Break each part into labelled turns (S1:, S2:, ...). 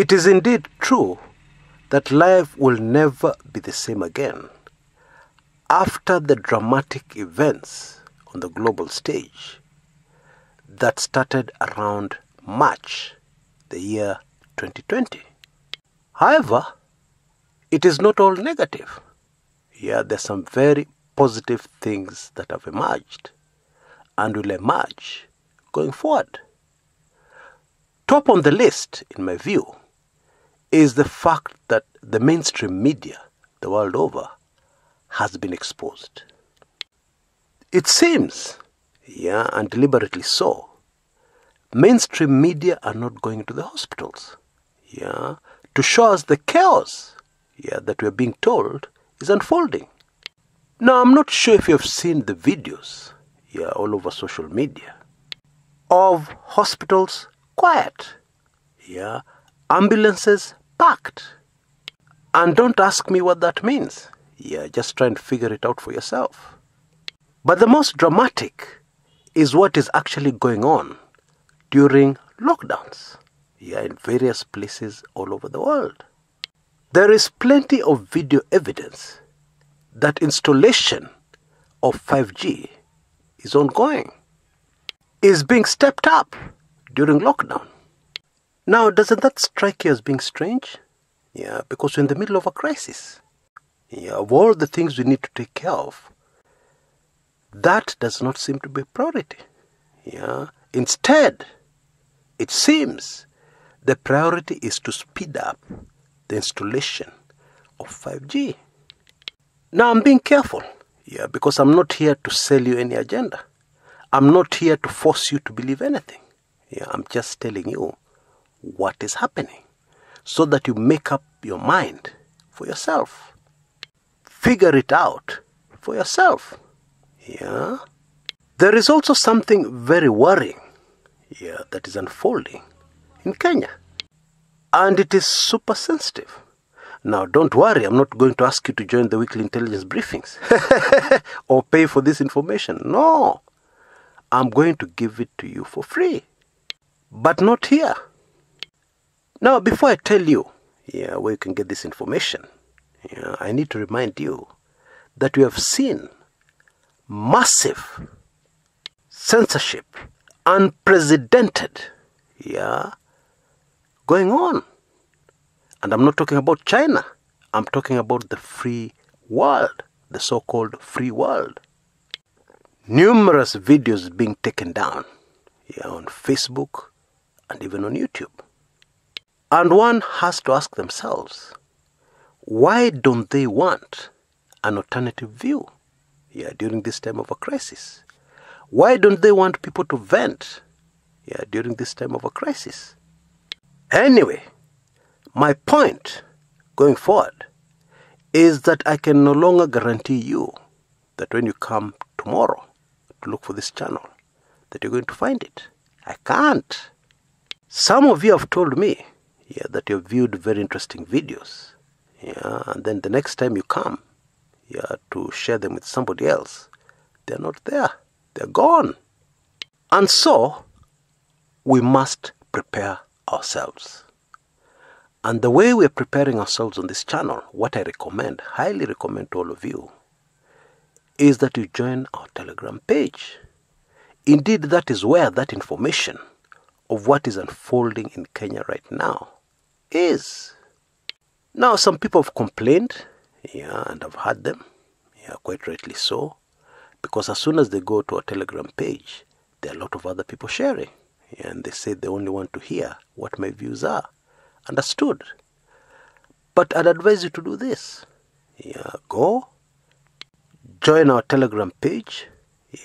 S1: It is indeed true that life will never be the same again after the dramatic events on the global stage that started around March the year 2020. However, it is not all negative. There's some very positive things that have emerged and will emerge going forward. Top on the list, in my view, is the fact that the mainstream media the world over has been exposed. It seems, and deliberately so, mainstream media are not going to the hospitals, to show us the chaos, that we are being told is unfolding. Now, I'm not sure if you have seen the videos, all over social media, of hospitals quiet, ambulances packed. And don't ask me what that means. Just try and figure it out for yourself. But the most dramatic is what is actually going on during lockdowns, in various places all over the world. There is plenty of video evidence that installation of 5G is ongoing, is being stepped up during lockdown. Now, doesn't that strike you as being strange? Because we're in the middle of a crisis. Of all the things we need to take care of, that does not seem to be a priority. Instead, it seems the priority is to speed up the installation of 5G. Now, I'm being careful, because I'm not here to sell you any agenda. I'm not here to force you to believe anything. I'm just telling you what is happening so that you make up your mind for yourself. Figure it out for yourself. There is also something very worrying, that is unfolding in Kenya. And it is super sensitive. Now, don't worry, I'm not going to ask you to join the weekly intelligence briefings or pay for this information. No, I'm going to give it to you for free, but not here. Now, before I tell you where you can get this information, I need to remind you that we have seen massive censorship, unprecedented, going on. And I'm not talking about China. I'm talking about the free world, the so-called free world. Numerous videos being taken down, on Facebook and even on YouTube. And one has to ask themselves, why don't they want an alternative view, during this time of a crisis? Why don't they want people to vent, during this time of a crisis? Anyway, my point going forward is that I can no longer guarantee you that when you come tomorrow to look for this channel, that you're going to find it. I can't. Some of you have told me, that you've viewed very interesting videos, and then the next time you come, to share them with somebody else, they're not there. They're gone. And so, we must prepare ourselves. And the way we're preparing ourselves on this channel, what I recommend, highly recommend to all of you, is that you join our Telegram page. Indeed, that is where that information of what is unfolding in Kenya right now is. Now, some people have complained, and I've heard them, quite rightly so, because as soon as they go to a Telegram page, there are a lot of other people sharing, and they say they only want to hear what my views are. Understood. But I'd advise you to do this. Go, join our Telegram page,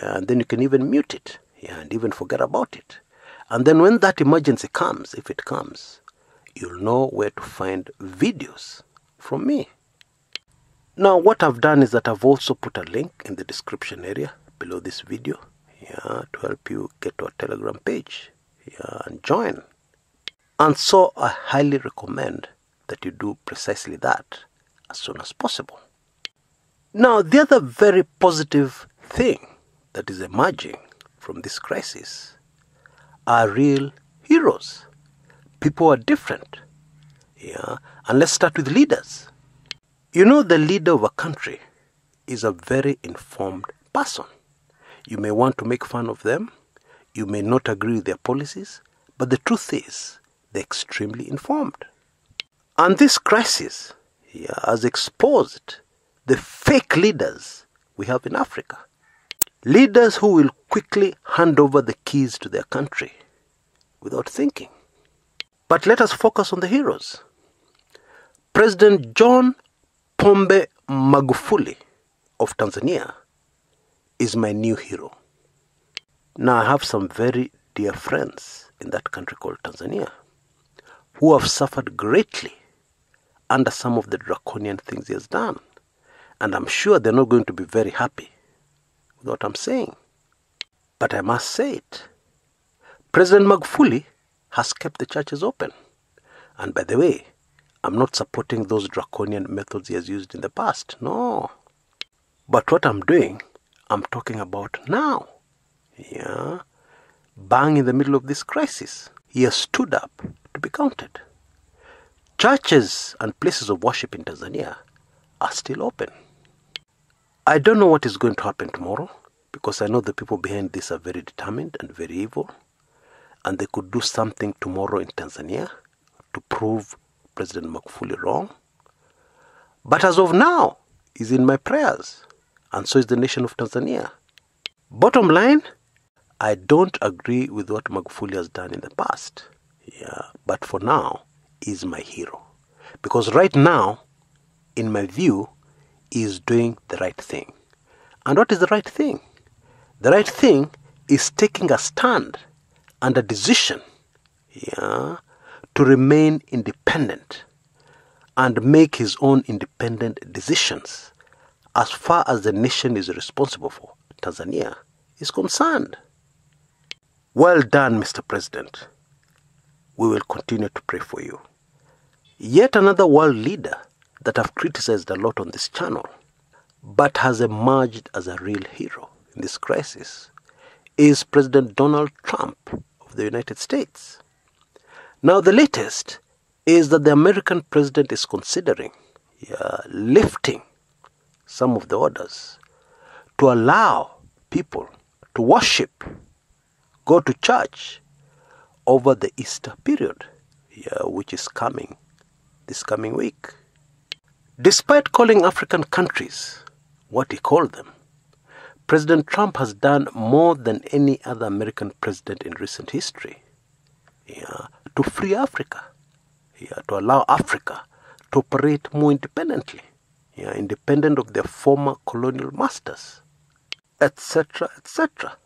S1: and then you can even mute it, and even forget about it. And then when that emergency comes, if it comes, you'll know where to find videos from me. Now, what I've done is that I've also put a link in the description area below this video, to help you get to our Telegram page, and join. And so I highly recommend that you do precisely that as soon as possible. Now, the other very positive thing that is emerging from this crisis are real heroes. People who are different, Yeah, and let's start with leaders. You know, the leader of a country is a very informed person. You may want to make fun of them, you may not agree with their policies, but the truth is, they're extremely informed. And this crisis has exposed the fake leaders we have in Africa. Leaders who will quickly hand over the keys to their country without thinking. But let us focus on the heroes. President John Pombe Magufuli of Tanzania is my new hero. Now, I have some very dear friends in that country called Tanzania who have suffered greatly under some of the draconian things he has done. And I'm sure they're not going to be very happy with what I'm saying. But I must say it. President Magufuli has kept the churches open. And by the way, I'm not supporting those draconian methods he has used in the past. No. But what I'm doing, I'm talking about now. Yeah. Bang in the middle of this crisis, he has stood up to be counted. Churches and places of worship in Tanzania are still open. I don't know what is going to happen tomorrow, because I know the people behind this are very determined and very evil, and they could do something tomorrow in Tanzania to prove President Magufuli wrong. But as of now, he's in my prayers, and so is the nation of Tanzania. Bottom line, I don't agree with what Magufuli has done in the past. Yeah, but for now, he's my hero. Because right now, in my view, he is doing the right thing. And what is the right thing? The right thing is taking a stand and a decision, to remain independent and make his own independent decisions as far as the nation is responsible for, Tanzania, is concerned. Well done, Mr. President. We will continue to pray for you. Yet another world leader that I've criticized a lot on this channel, but has emerged as a real hero in this crisis, is President Donald Trump of the United States. Now, the latest is that the American president is considering lifting some of the orders to allow people to worship, go to church over the Easter period, which is coming this coming week. Despite calling African countries what he called them, President Trump has done more than any other American president in recent history to free Africa, to allow Africa to operate more independently, independent of their former colonial masters, etc., etc.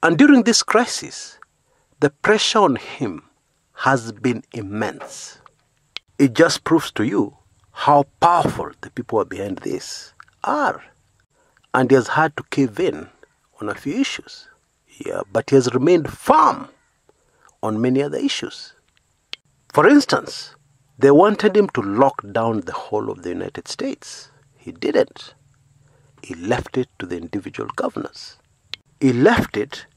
S1: And during this crisis, the pressure on him has been immense. It just proves to you how powerful the people who are behind this are. And he has had to cave in on a few issues. But he has remained firm on many other issues. For instance, they wanted him to lock down the whole of the United States. He didn't. He left it to the individual governors. He left it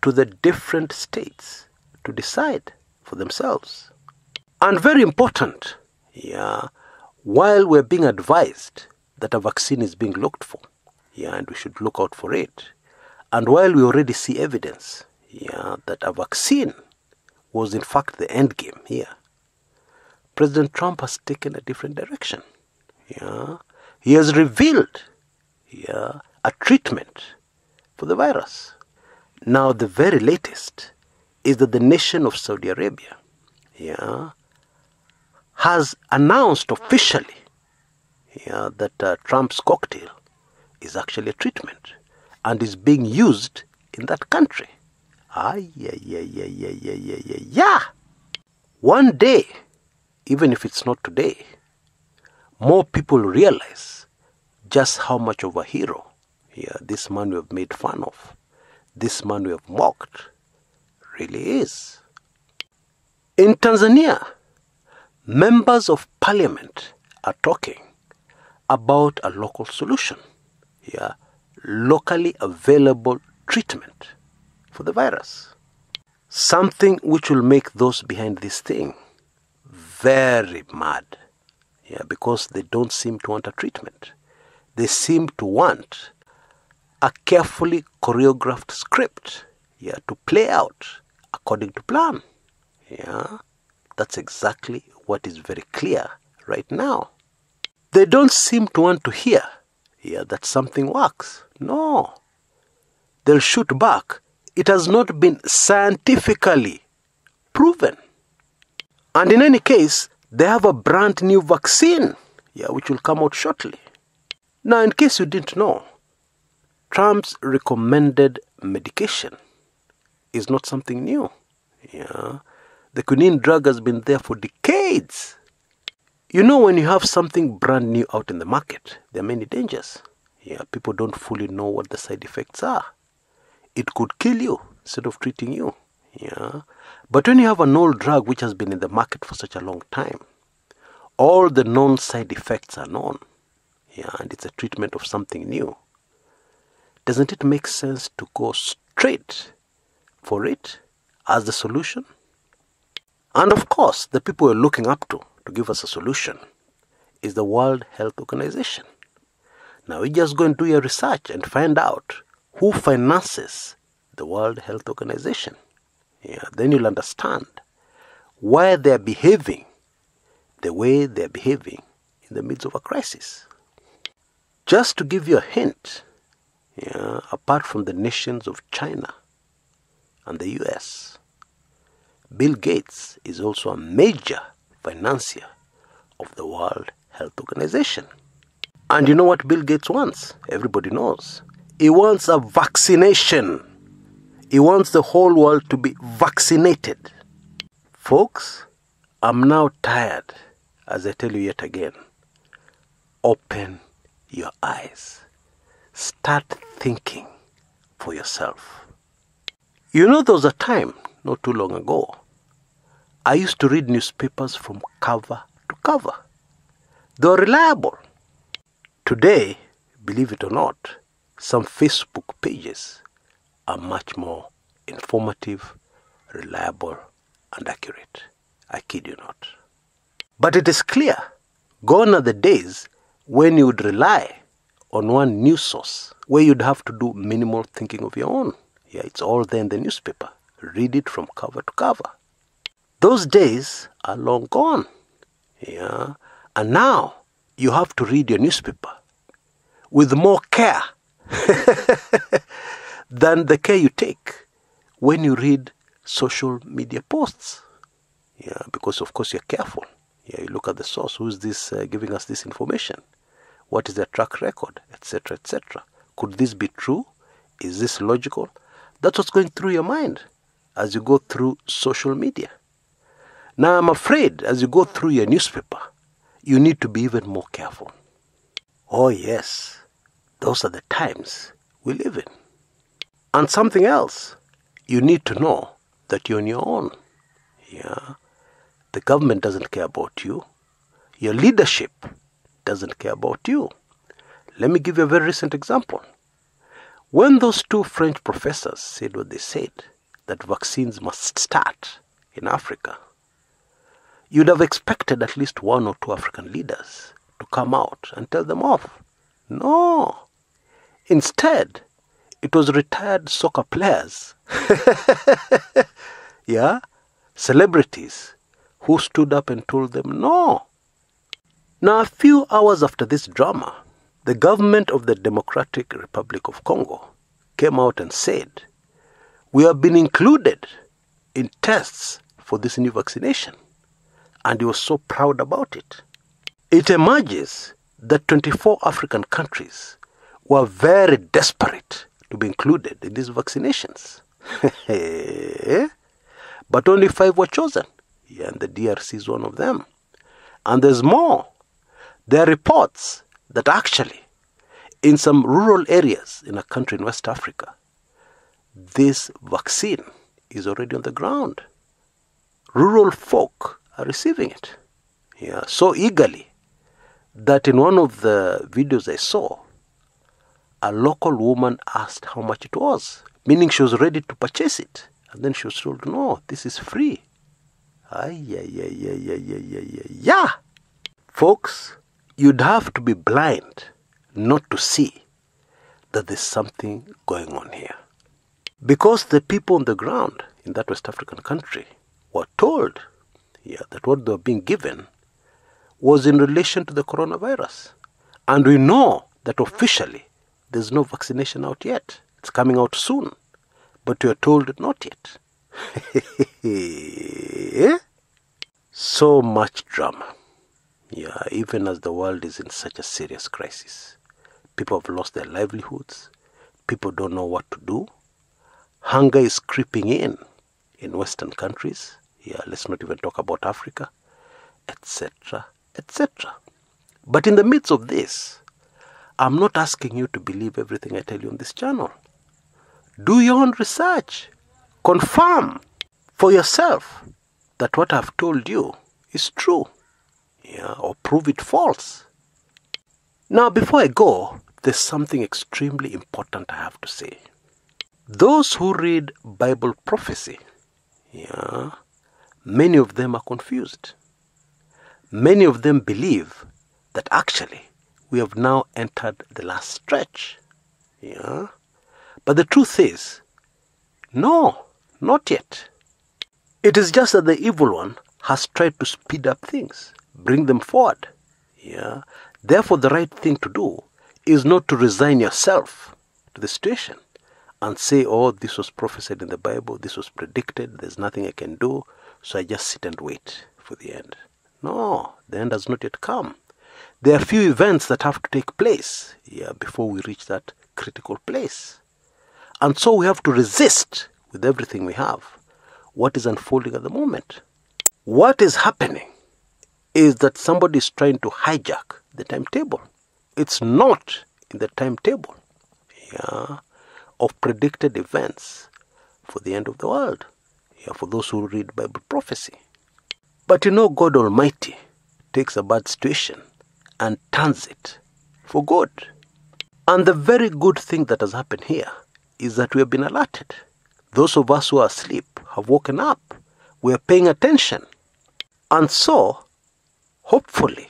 S1: to the different states to decide for themselves. And very important, while we're being advised that a vaccine is being looked for, and we should look out for it, and while we already see evidence, that a vaccine was in fact the end game here, President Trump has taken a different direction. He has revealed a treatment for the virus. Now, the very latest is that the nation of Saudi Arabia has announced officially that Trump's cocktail is actually a treatment and is being used in that country. One day, even if it's not today, more people realize just how much of a hero this man we have made fun of, this man we have mocked, really is. In Tanzania, members of parliament are talking about a local solution, locally available treatment for the virus. Something which will make those behind this thing very mad. Yeah, because they don't seem to want a treatment. They seem to want a carefully choreographed script, yeah, to play out according to plan. Yeah, that's exactly what is very clear right now. They don't seem to want to hear, yeah, that something works. No. They'll shoot back. It has not been scientifically proven. And in any case, they have a brand new vaccine, yeah, which will come out shortly. Now, in case you didn't know, Trump's recommended medication is not something new. Yeah, the quinine drug has been there for decades. You know, when you have something brand new out in the market, there are many dangers. Yeah, people don't fully know what the side effects are. It could kill you instead of treating you. Yeah, but when you have an old drug which has been in the market for such a long time, all the known side effects are known. Yeah, and it's a treatment of something new. Doesn't it make sense to go straight for it as the solution? And of course, the people we're looking up to give us a solution is the World Health Organization. Now, we just go and do your research and find out who finances the World Health Organization. Yeah, then you'll understand why they're behaving the way they're behaving in the midst of a crisis. Just to give you a hint, yeah, apart from the nations of China and the US, Bill Gates is also a major financier of the World Health Organization. And you know what Bill Gates wants? Everybody knows. He wants a vaccination. He wants the whole world to be vaccinated. Folks, I'm now tired, as I tell you yet again. Open your eyes. Start thinking for yourself. You know, there was a time, not too long ago, I used to read newspapers from cover to cover. They were reliable. Today, believe it or not, some Facebook pages are much more informative, reliable, and accurate. I kid you not. But it is clear, gone are the days when you would rely on one news source, where you'd have to do minimal thinking of your own. Yeah, it's all there in the newspaper. Read it from cover to cover. Those days are long gone. Yeah, and now you have to read your newspaper with more care than the care you take when you read social media posts. Yeah, because of course you're careful. Yeah, you look at the source. Who is this giving us this information? What is their track record, etc., etc. Could this be true? Is this logical? That's what's going through your mind as you go through social media. Now, I'm afraid as you go through your newspaper, you need to be even more careful. Oh yes, those are the times we live in. And something else, you need to know that you're on your own. Yeah, the government doesn't care about you. Your leadership doesn't care about you. Let me give you a very recent example. When those two French professors said what they said, that vaccines must start in Africa, you'd have expected at least one or two African leaders to come out and tell them off. No. Instead, it was retired soccer players, yeah, celebrities, who stood up and told them no. Now, a few hours after this drama, the government of the Democratic Republic of Congo came out and said, we have been included in tests for this new vaccination. And he was so proud about it. It emerges that 24 African countries were very desperate to be included in these vaccinations. But only 5 were chosen. Yeah, and the DRC is one of them. And there's more. There are reports that actually, in some rural areas in a country in West Africa, this vaccine is already on the ground. Rural folk are receiving it, yeah, so eagerly that in one of the videos I saw, a local woman asked how much it was, meaning she was ready to purchase it. And then she was told, no, this is free. Yeah. Folks, you'd have to be blind not to see that there's something going on here. Because the people on the ground in that West African country were told that what they were being given was in relation to the coronavirus. And we know that officially there's no vaccination out yet. It's coming out soon. But we are told not yet. So much drama. Even as the world is in such a serious crisis. People have lost their livelihoods. People don't know what to do. Hunger is creeping in Western countries. Let's not even talk about Africa, etc., etc. But in the midst of this, I'm not asking you to believe everything I tell you on this channel. Do your own research. Confirm for yourself that what I've told you is true. Or prove it false. Now, before I go, there's something extremely important I have to say. Those who read Bible prophecy, many of them are confused. Many of them believe that actually we have now entered the last stretch. But the truth is, no, not yet. It is just that the evil one has tried to speed up things, bring them forward. Therefore, the right thing to do is not to resign yourself to the situation and say, oh, this was prophesied in the Bible, this was predicted, there's nothing I can do, so I just sit and wait for the end. No, the end has not yet come. There are few events that have to take place before we reach that critical place. And so we have to resist with everything we have what is unfolding at the moment. What is happening is that somebody is trying to hijack the timetable. It's not in the timetable of predicted events for the end of the world, for those who read Bible prophecy. But God Almighty takes a bad situation and turns it for good. And the very good thing that has happened here is that we have been alerted. Those of us who are asleep have woken up. We are paying attention. And so, hopefully,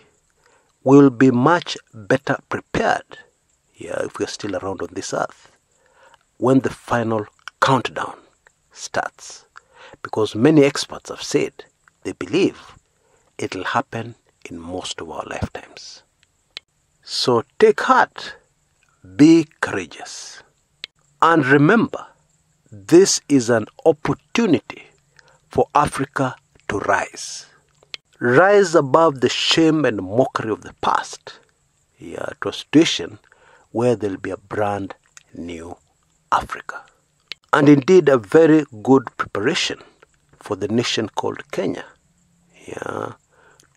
S1: we will be much better prepared if we are still around on this earth when the final countdown starts. Because many experts have said they believe it will happen in most of our lifetimes. So take heart, be courageous, and remember, this is an opportunity for Africa to rise. Rise above the shame and mockery of the past to a situation where there will be a brand new Africa. And indeed a very good preparation for the nation called Kenya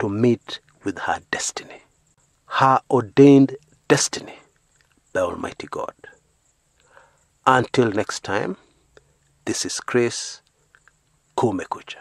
S1: to meet with her destiny, her ordained destiny by Almighty God. Until next time, this is Chris Kumekucha.